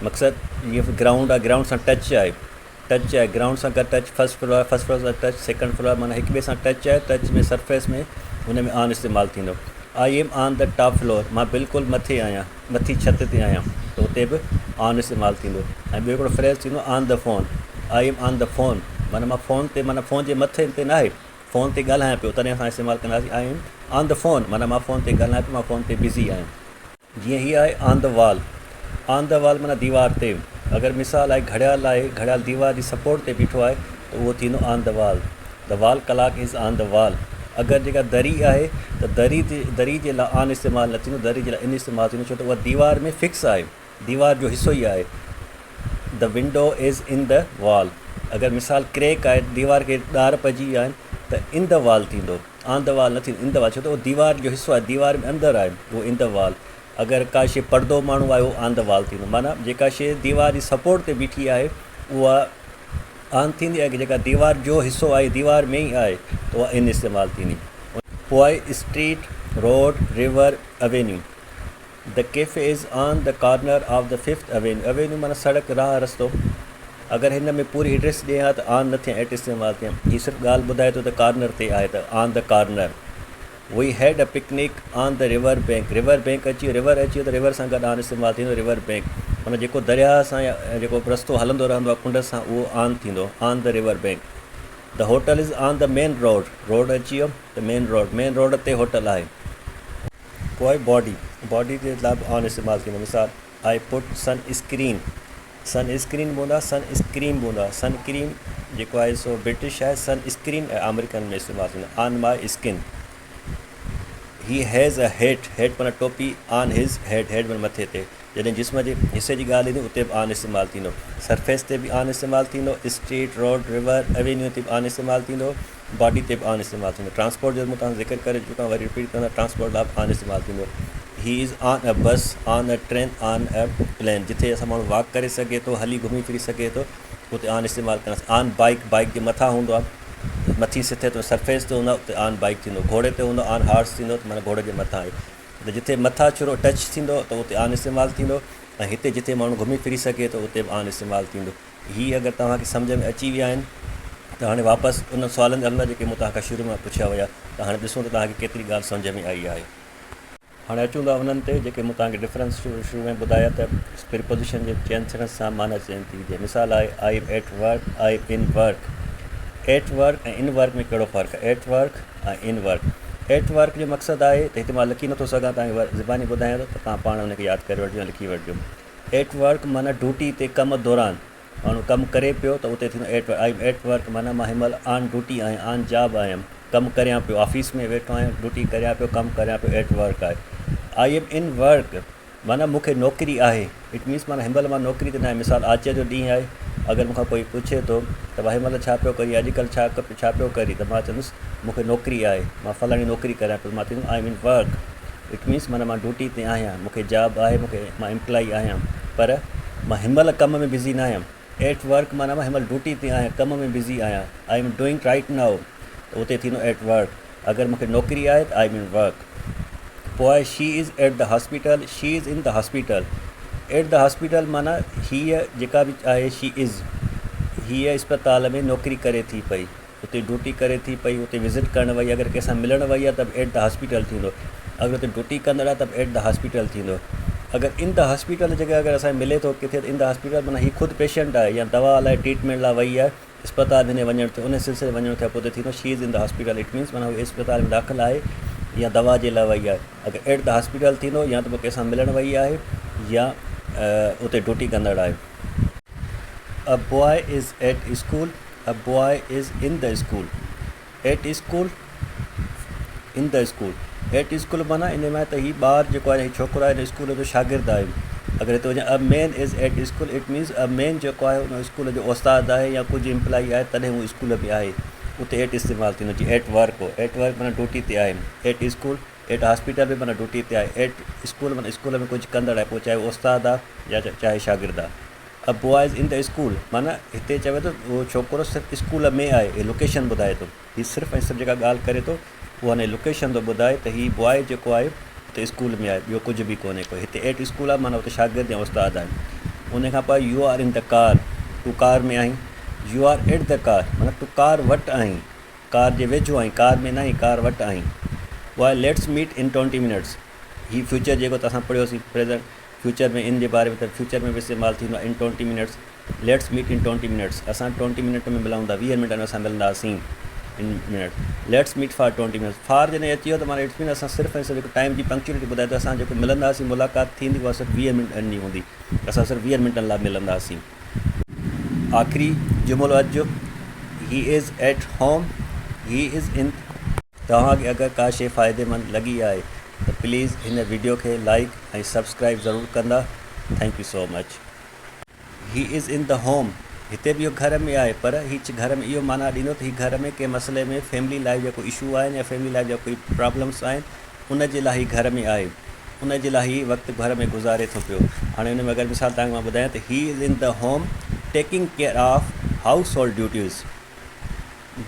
मक़सदु जीअं ग्राउंड आहे, ग्राउंड सां टच आहे, ग्राउंड सां गॾु टच, फस्ट फ्लोर सां टच, सेकंड फ्लोर माना हिक ॿिए सां टच आहे। टच में सरफेस में हुन में ऑन इस्तेमालु थींदो। I am on the top floor, मां बिल्कुलु मथे आहियां, मथी छत ते आहियां, त उते बि ऑन इस्तेमालु थींदो। ऐं ॿियो हिकिड़ो फ्रेज़ थींदो on the phone, I am on the phone, माना मां फ़ोन ते, माना फ़ोन जे मथे ते न आहे, फ़ोन ते ॻाल्हायां पियो, तॾहिं असां इस्तेमालु कंदासीं I am on the phone, माना मां फ़ोन ते ॻाल्हायां पियो, मां फ़ोन ते बिज़ी आहियां। जीअं हीअ आहे ऑन द वॉल, माना दीवार ते। अगरि मिसाल आहे घड़ियाल दीवार जी सपोर्ट ते बीठो आहे त उहो थींदो on the wall clock is on the wall. अगरि जेका दरी आहे त दरी जे लाइ ऑन इस्तेमालु न थींदो, दरी जे लाइ इन इस्तेमालु थींदो, छो त उहा दीवार में फिक्स आहे, दीवार जो हिसो ई आहे। The window is in the wall, अगरि मिसाल क्रेक आहे, दीवार खे ॾार पइजी विया आहिनि त इन द वॉल थींदो, ऑन द वॉल न थींदो, इन द वॉल, छो त उहो दीवार जो हिसो आहे, दीवार में अंदरि आहे, उहो इन द वॉल। अगरि का शइ पर्दो माण्हू आहे उहो ऑन द वॉल थींदो, माना जेका शइ दीवार जी सपोर्ट ते बीठी आहे उहा ऑन थींदी आहे। जेका दीवार जो हिसो आहे, दीवार में ई आहे, त उहा इन इस्तेमालु थींदी। पोइ आहे street, road, river, Avenue. The cafe is on the corner of the 5th Avenue माना सड़क, राह, रस्तो। अगरि हिन में पूरी एड्रेस ॾियां त ऑन न थियां, एट इस्तेमालु थियां। हीअ सिर्फ़ु ॻाल्हि ॿुधाए थो त कॉर्नर ते आहे, त on the corner. We had a picnic on the river bank अची वियो, रिवर अची वियो त रिवर सां गॾु ऑन इस्तेमालु थींदो, रिवर बैंक। माना जेको दरिया सां या जेको रस्तो हलंदो रहंदो आहे कुंड सां, उहो ऑन थींदो, on the river bank. The hotel is on the main road अची वियो त मेन रोड ते होटल आहे। पोइ आहे बॉडी जे लाइ बि ऑन इस्तेमालु थींदो। मिसाल आई पुट सन स्क्रीन बि हूंदा, सन स्क्रीन बि हूंदा। सन क्रीम जेको आहे सो ब्रिटिश आहे, सन स्क्रीन अमेरिकन में इस्तेमालु थींदो। On my skin, he has a head माना टोपी, ऑन हिज़ हेड माना मथे ते। जॾहिं जिस्म जे हिसे जी ॻाल्हि ईंदी उते बि आन इस्तेमालु थींदो, सरफेस ते बि आन इस्तेमालु थींदो, स्ट्रीट रोड रिवर एवेन्यू ते बि आन इस्तेमालु थींदो, बॉडी ते बि आन इस्तेमालु थींदो। ट्रांसपोर्ट जो मूं तव्हां ज़िक्र करे चुका वरी रिपीट कंदा, ट्रांसपोर्ट लाइ बि आन इस्तेमालु थींदो। He is on a bus, on a train, on a plane. जिथे असां माण्हू वॉक करे सघे थो, हली घुमी फिरी सघे थो, उते आन इस्तेमालु कंदासीं। ऑन बाइक, बाइक जे मथां हूंदो आहे, मथी सिथे तो सरफेस ते हूंदो आहे उते ऑन बाइक थींदो। घोड़े ते हूंदो ऑन हॉर्स थींदो, त माना घोड़े जे मथां आहे। त जिथे मथां छुरो टच थींदो त उते ऑन इस्तेमालु थींदो, ऐं हिते जिथे माण्हू घुमी फिरी सघे थो उते बि ऑन इस्तेमालु थींदो। हीअ अगरि तव्हांखे सम्झ में अची विया आहिनि त हाणे वापसि उन सुवालनि जा हलंदा जेके मूं तव्हांखां शुरू में पुछिया हुया, त हाणे ॾिसूं त तव्हांखे केतिरी ॻाल्हि सम्झ में आई आहे। हाणे अचूं था उन्हनि ते जेके मूं तव्हांखे डिफरेंस शुरू में ॿुधाया त प्रिपोजिशन जे चेंज थियण सां माना चेंज थी थिए। मिसाल आहे I am at work, I am in work. At work ऐं इन वर्क में कहिड़ो फ़र्क़ु आहे? एट वर्क ऐं इन वर्क। एट वर्क जो मक़सदु आहे त हिते मां लिखी नथो सघां, तव्हांखे ज़बानी ॿुधायां थो त तव्हां पाण हुनखे यादि करे वठिजो, लिखी वठिजो। एट वर्क माना ड्यूटी ते कम दौरान, माण्हू कमु करे पियो त उते थींदो at work. I am at work माना मां हिन महिल ऑन ड्यूटी आहियां, ऑन जॉब आहियां, कमु करियां पियो, ऑफिस में वेठो आहियां, ड्यूटी करियां पियो, कमु करियां पियो, एट वर्क आहे। आई एम इन वर्क माना मूंखे नौकिरी आहे, इट मीन्स माना हिन महिल मां नौकिरी ते न आहियां। मिसाल आचे जो ॾींहुं आहे, अगरि मूंखां कोई पुछे थो त भाई हिन महिल छा पियो करी, अॼुकल्ह छा पियो करी, त मां चवंदुसि मूंखे नौकिरी आहे, मां फलाणी नौकिरी करियां पियो, मां चवंदुमि I am in work, it means माना मां ड्यूटी ते आहियां, मूंखे जॉब आहे, मां एम्प्लॉई आहियां, पर मां हिन महिल कम में बिज़ी न आहियां। एट वर्क माना मां हिन महिल ड्यूटी ते आहियां, कम में बिज़ी आहियां। I am doing right now, त उते थींदो एट वर्क। अगरि मूंखे नौकिरी आहे त आई एम इन वर्क। पोइ आहे she is at the hospital, she is in the hospital. At the hospital माना हीअ जेका बि आहे शी इज़, हीअ अस्पताल में नौकिरी करे थी पई, उते ड्यूटी करे थी पई, उते विज़िट करणु वई, अगरि कंहिंसां मिलणु वई आहे त बि एट द हॉस्पिटल थींदो। अगरि उते ड्यूटी कंदड़ आहे त बि एट द हॉस्पिटल थींदो। अगरि इन द हॉस्पिटल जॻह अगरि असांखे मिले थो किथे, त इन द हॉस्पिटल माना हीअ ख़ुदि पेशेंट आहे या दवा लाइ ट्रीटमेंट लाइ वई आहे, अस्पताल में वञणु थियो, उन सिलसिले वञणु थियो, पोइ उते थींदो she is in the hospital, it means माना उहा अस्पताल में दाख़िल आहे या दवा जे लाइ वई आहे। अगरि एट द हॉस्पिटल थींदो या त पोइ कंहिंसां मिलणु वई आहे या उते ड्यूटी कंदड़ आहे। A boy is at school, a boy is in the school. At school, इन द स्कूल। एट स्कूल माना इन में त हीउ ॿारु जेको आहे, छोकिरो आहे, स्कूल जो शागिर्दु आहे। अगरि हिते वञे a man is at school, it means a man जेको आहे उन स्कूल जो उस्तादु आहे या कुझु एम्प्लॉई आहे, तॾहिं उहो स्कूल में आहे, उते एट इस्तेमालु थींदो। जीअं एट वर्क हो, एट वर्क माना ड्यूटी ते आहे। एट स्कूल, एट हॉस्पिटल में माना ड्यूटी ते आहे। एट स्कूल माना स्कूल में कुझु कंदड़ आहे, पोइ चाहे उहो उस्तादु आहे या चाहे शागिर्दु आहे। अ बॉयज़ इन द स्कूल माना हिते चवे थो उहो छोकिरो सिर्फ़ु स्कूल में आहे, इहे लोकेशन ॿुधाए थो। हीउ सिर्फ़ु ऐं सिर्फ़ु जेका ॻाल्हि करे थो उहा हाणे लोकेशन थो ॿुधाए त हीउ बॉय जेको आहे उते स्कूल में आहे, ॿियो कुझु बि कोन्हे को। हिते एट स्कूल आहे माना उते शागिर्दु या उस्तादु आहे। उन खां पोइ you are in the car, तूं कार में आहीं। You are at the car माना तूं कार वटि आहीं, कार जे वेझो आहीं, कार में न आहीं, कार वटि आहीं। पोइ लेट्स मीट इन 20 मिनट्स। हीउ फ्यूचर जेको त असां पढ़ियोसीं प्रेज़ेंट, फ्यूचर में इन जे बारे में, त फ्यूचर में बि इस्तेमालु थींदो आहे इन 20 minutes. Let's meet in 20 minutes, असां 20 मिनट में मिलूं था, 20 मिंट में असां मिलंदासीं इन मिनट। लेट्स मीट फॉर 20 मिनट्स। फॉर जॾहिं अची वियो त माना इट्स मीन असां सिर्फ़ु ऐं सिर्फ़ु टाइम जी पंक्चुअलिटी ॿुधाए थो। असां जेको मिलंदासीं, मुलाक़ात थींदी, उहा सिर्फ़ु 20 मिंटनि जी हूंदी, असां सिर्फ़ु 20 मिंटनि लाइ मिलंदासीं। आख़िरी जुमिलो अचो, he is at home, he is in. तव्हांखे अगरि का शइ फ़ाइदेमंद लॻी आहे त प्लीज़ हिन वीडियो खे लाइक ऐं सब्सक्राइब ज़रूरु कंदा। Thank you so much. He is in the home, हिते बि इहो घर में आहे, पर हीउ घर में इहो माना ॾींदो त हीउ घर में कंहिं मसइले में फैमिली लाइफ जा कोई इशू आहिनि या फैमिली लाइफ जा कोई प्रॉब्लम्स आहिनि, उन जे लाइ हीउ घर में आहे, उन जे लाइ हीउ वक़्तु घर में गुज़ारे थो पियो। हाणे हुन में अगरि मिसाल तव्हांखे मां ॿुधायां त he is in the home taking care of house hold duties.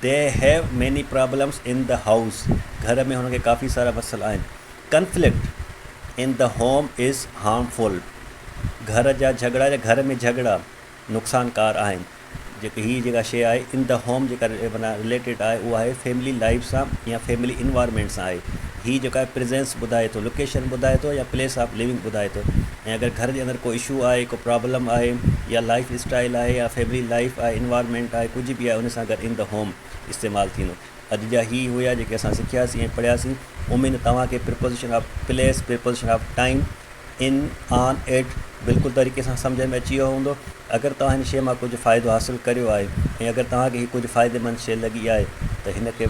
They have many problems in the house, घर में हुनखे काफ़ी सारा मसइला आहिनि। Conflict in the home is harmful, घर जा झगड़ा या घर में झगड़ा नुक़सानकार आहिनि। जेकी हीअ जेका शइ आहे इन द होम जेका माना रिलेटेड आहे, उहा आहे फैमिली लाइफ सां या फैमिली इन्वायरमेंट सां आहे। हीअ जेका आहे प्रेजेंस ॿुधाए थो, लोकेशन ॿुधाए थो या प्लेस ऑफ लिविंग ॿुधाए थो। ऐं अगरि घर जे अंदरि को इशू आहे, को प्रॉब्लम आहे या लाइफ स्टाइल आहे या फैमिली लाइफ आहे, इन्वायरमेंट आहे, कुझु बि आहे, उन सां गॾु इन द होम इस्तेमालु थींदो। अॼु जा ही हुया जेके असां सिखियासीं ऐं पढ़ियासीं। उमेदु तव्हांखे preposition of place, preposition of time, इन, ऑन, एट बिल्कुलु तरीक़े सां सम्झ में अची वियो हूंदो। अगरि तव्हां हिन शइ मां कुझु फ़ाइदो हासिलु करियो आहे ऐं अगरि तव्हांखे हीअ कुझु फ़ाइदेमंद शइ लॻी आहे त हिन खे